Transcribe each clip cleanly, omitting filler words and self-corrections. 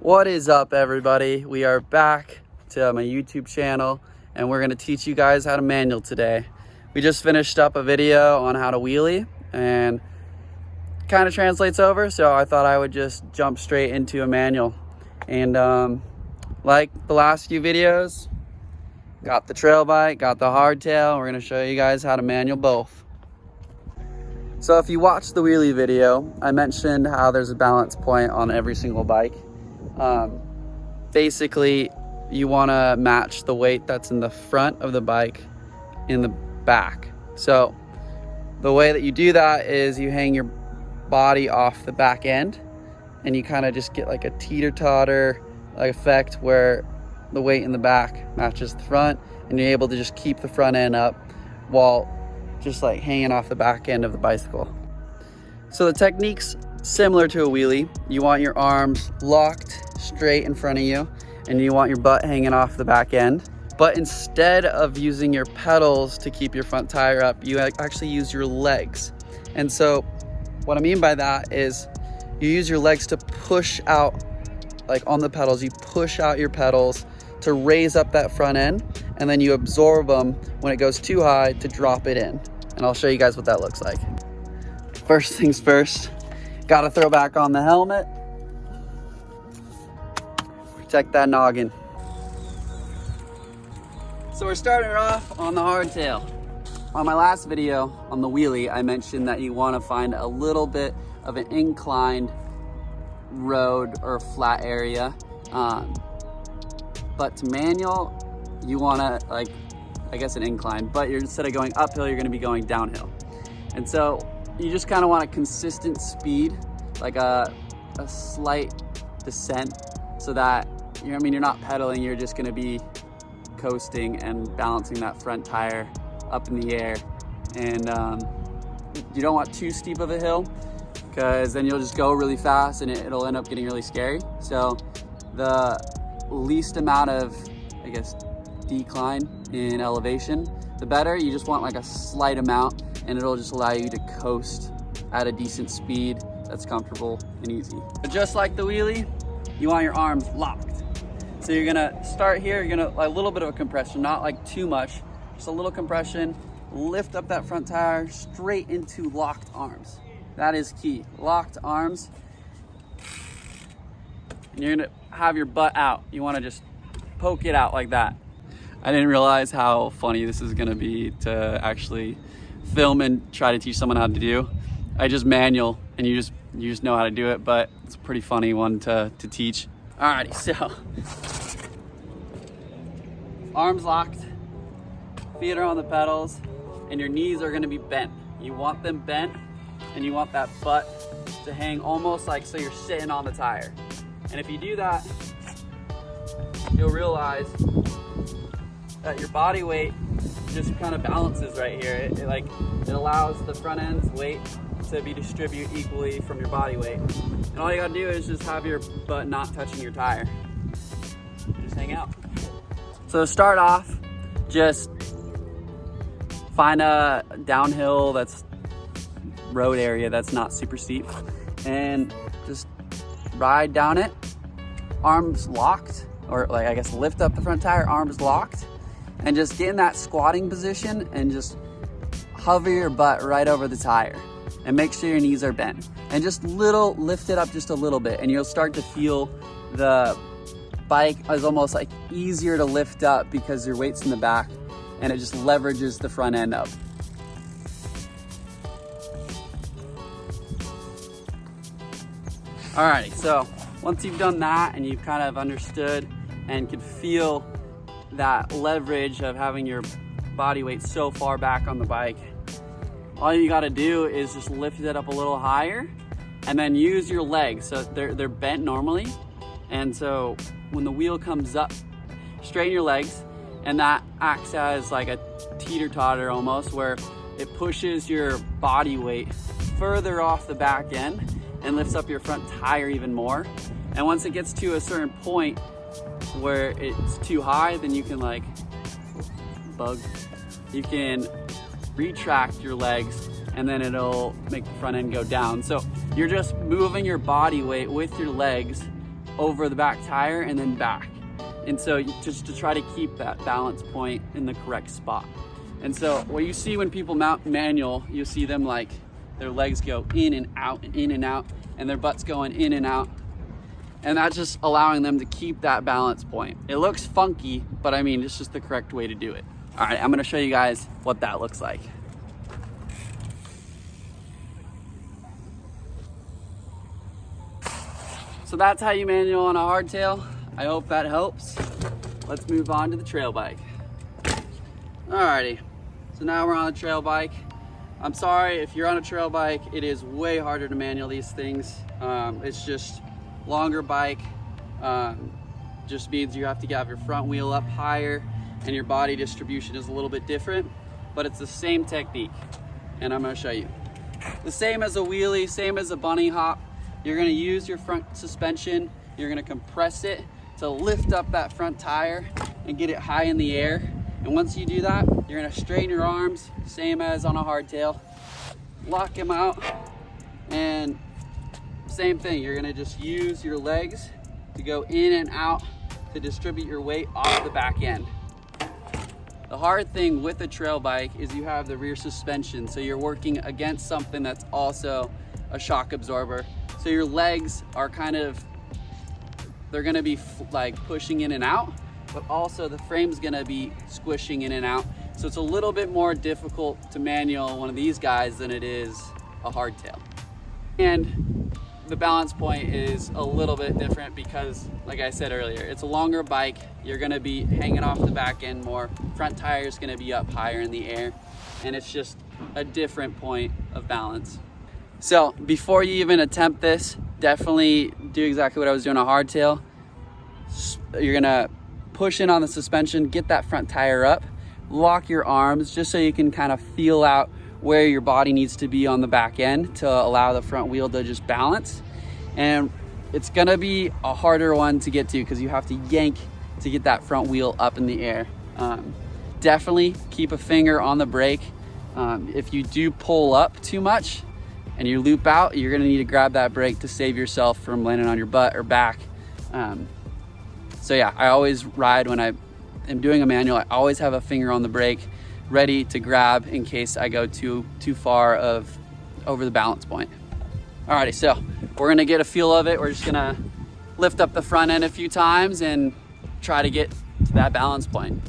What is up, everybody? We are back to my YouTube channel and we're going to teach you guys how to manual today. We just finished up a video on how to wheelie and kind of translates over, so I thought I would just jump straight into a manual. And like the last few videos, got the trail bike, got the hardtail. We're going to show you guys how to manual both. So if you watched the wheelie video, I mentioned how there's a balance point on every single bike. Basically, you want to match the weight that's in the front of the bike in the back. So the way that you do that is you hang your body off the back end and you kind of just get like a teeter-totter effect where the weight in the back matches the front and you're able to just keep the front end up while just like hanging off the back end of the bicycle. So the technique's similar to a wheelie. You want your arms locked straight in front of you and you want your butt hanging off the back end. But instead of using your pedals to keep your front tire up, you actually use your legs. And so what I mean by that is you use your legs to push out, like on the pedals, you push out your pedals to raise up that front end, and then you absorb them when it goes too high to drop it in. And I'll show you guys what that looks like. First things first, gotta throw back on the helmet. Protect that noggin. So we're starting off on the hardtail. On my last video on the wheelie, I mentioned that you want to find a little bit of an inclined road or flat area. But to manual, you want to, like, I guess an incline, but instead of going uphill, you're going to be going downhill. And so you just kind of want a consistent speed, like a slight descent, so that you're not pedaling, you're just going to be coasting and balancing that front tire up in the air. And you don't want too steep of a hill because then you'll just go really fast and it'll end up getting really scary. So the least amount of, I guess, decline in elevation, the better. You just want like a slight amount and it'll just allow you to coast at a decent speed that's comfortable and easy. But just like the wheelie, you want your arms locked. So you're gonna start here, you're gonna a little bit of a compression, not like too much, just a little compression, lift up that front tire straight into locked arms. That is key, locked arms. And you're gonna have your butt out. You wanna just poke it out like that. I didn't realize how funny this is gonna be to actually film and try to teach someone how to do. I just manual and you just know how to do it, but it's a pretty funny one to teach. Alrighty, so arms locked, feet are on the pedals, and your knees are gonna be bent. You want them bent, and you want that butt to hang almost like so you're sitting on the tire. And if you do that, you'll realize that your body weight just kind of balances right here. It allows the front end's weight to be distributed equally from your body weight. And all you gotta do is just have your butt not touching your tire. Just hang out. So to start off, just find a downhill that's road area that's not super steep and just ride down it, arms locked, or like I guess lift up the front tire, arms locked, and just get in that squatting position and just hover your butt right over the tire and make sure your knees are bent and just lift it up just a little bit, and you'll start to feel the bike is almost like easier to lift up because your weight's in the back and it just leverages the front end up. Alrighty, so once you've done that and you've kind of understood and can feel that leverage of having your body weight so far back on the bike, all you gotta do is just lift it up a little higher and then use your legs. So they're bent normally, and so when the wheel comes up, straighten your legs, and that acts as like a teeter-totter almost, where it pushes your body weight further off the back end and lifts up your front tire even more. And once it gets to a certain point where it's too high, then you can you can retract your legs and then it'll make the front end go down. So you're just moving your body weight with your legs over the back tire and then back. And so just to try to keep that balance point in the correct spot. And so what you see when people mount manual, you see them like their legs go in and out and in and out, and their butt's going in and out. And that's just allowing them to keep that balance point. It looks funky, but I mean, it's just the correct way to do it. All right, I'm gonna show you guys what that looks like. So that's how you manual on a hardtail. I hope that helps. Let's move on to the trail bike. Alrighty, so now we're on a trail bike. I'm sorry, if you're on a trail bike, it is way harder to manual these things. It's just longer bike. Just means you have to have your front wheel up higher and your body distribution is a little bit different, but it's the same technique. And I'm gonna show you. The same as a wheelie, same as a bunny hop. You're gonna use your front suspension, you're gonna compress it to lift up that front tire and get it high in the air. And once you do that, you're gonna straighten your arms, same as on a hardtail, lock them out, and same thing, you're gonna just use your legs to go in and out to distribute your weight off the back end. The hard thing with a trail bike is you have the rear suspension, so you're working against something that's also a shock absorber. So your legs are kind of, they're gonna be like pushing in and out, but also the frame's gonna be squishing in and out. So it's a little bit more difficult to manual one of these guys than it is a hardtail. And the balance point is a little bit different because, like I said earlier, it's a longer bike. You're gonna be hanging off the back end more. Front tire is gonna be up higher in the air. And it's just a different point of balance. So before you even attempt this, definitely do exactly what I was doing on a hardtail. You're gonna push in on the suspension, get that front tire up, lock your arms just so you can kind of feel out where your body needs to be on the back end to allow the front wheel to just balance. And it's gonna be a harder one to get to because you have to yank to get that front wheel up in the air. Definitely keep a finger on the brake. If you do pull up too much and you loop out, you're gonna need to grab that brake to save yourself from landing on your butt or back. So yeah, I always ride when I am doing a manual, I always have a finger on the brake ready to grab in case I go too far over the balance point. Alrighty, so we're gonna get a feel of it. We're just gonna lift up the front end a few times and try to get to that balance point.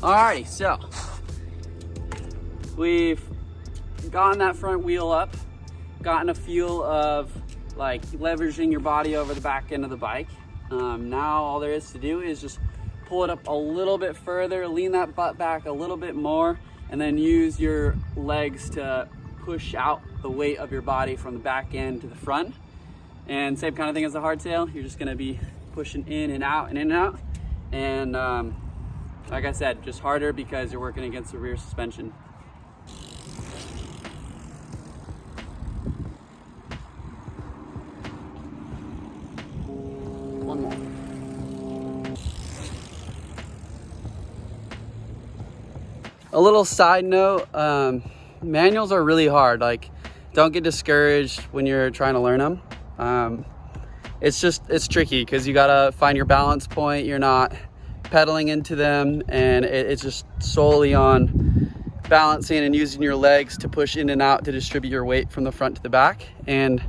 Alrighty, so we've gotten that front wheel up, gotten a feel of like leveraging your body over the back end of the bike. Now all there is to do is just pull it up a little bit further, lean that butt back a little bit more, and then use your legs to push out the weight of your body from the back end to the front. And same kind of thing as a hardtail, you're just gonna be pushing in and out and in and out. And like I said, just harder because you're working against the rear suspension. One more. A little side note, manuals are really hard. Like, don't get discouraged when you're trying to learn them. It's tricky because you gotta find your balance point. You're not pedaling into them, and it's just solely on balancing and using your legs to push in and out to distribute your weight from the front to the back. And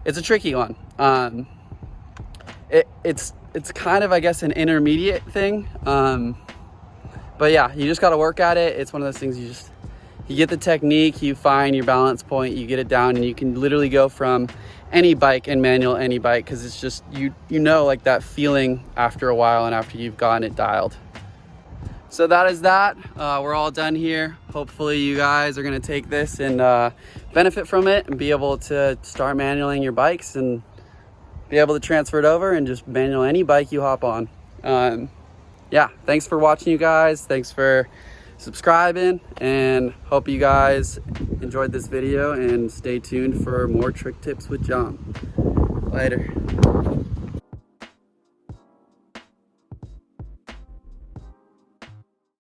it's a tricky one. It's kind of, I guess, an intermediate thing. But yeah, you just got to work at it. It's one of those things you get the technique, you find your balance point, you get it down, and you can literally go from any bike and manual any bike because it's just, you know, like that feeling after a while and after you've gotten it dialed. So that is that. We're all done here. Hopefully you guys are going to take this and benefit from it and be able to start manualing your bikes and be able to transfer it over and just manual any bike you hop on. Yeah, thanks for watching, you guys. Thanks for subscribing, and hope you guys enjoyed this video, and stay tuned for more trick tips with John. Later.